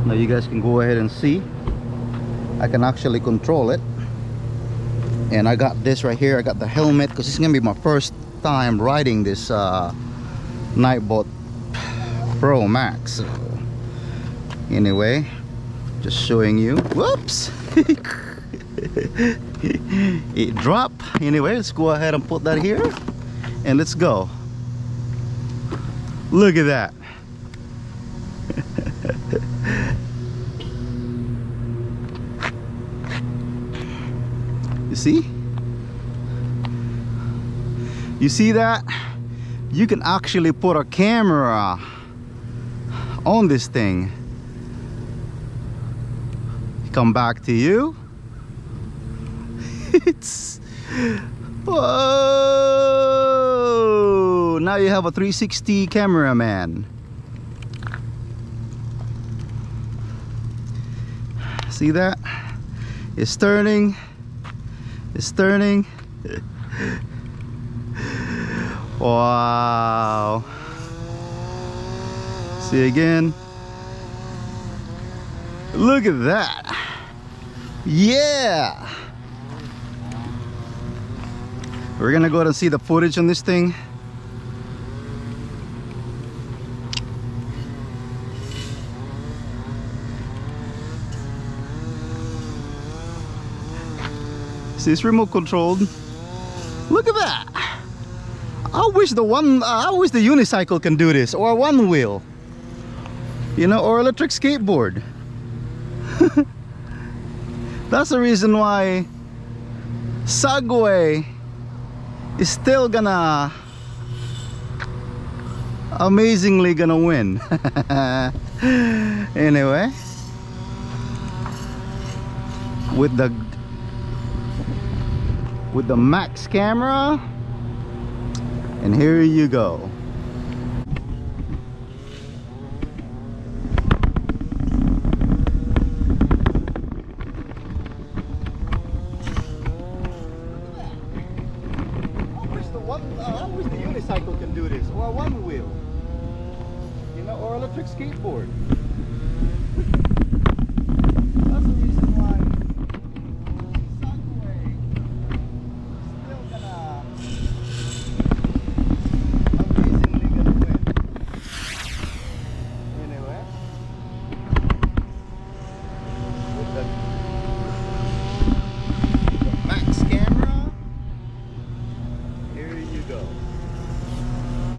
Now you guys can go ahead and see I can actually control it. And I got this right here. I got the helmet because it's gonna be my first time riding this Ninebot Pro Max. So, anyway, just showing you. Whoops. It dropped. Anyway, let's go ahead and put that here and let's go. Look at that. See? You see that? You can actually put a camera on this thing. Come back to you. It's whoa! Now you have a 360 cameraman. See that? It's turning. It's turning. Wow. See again. Look at that. Yeah. We're gonna go ahead and see the footage on this thing. See, it's remote controlled. Look at that. I wish the unicycle can do this, or one wheel, you know, or electric skateboard. That's the reason why Segway is still gonna amazingly gonna win. Anyway, with the max camera, and here you go. I wish the unicycle can do this, or one wheel, you know, or electric skateboard.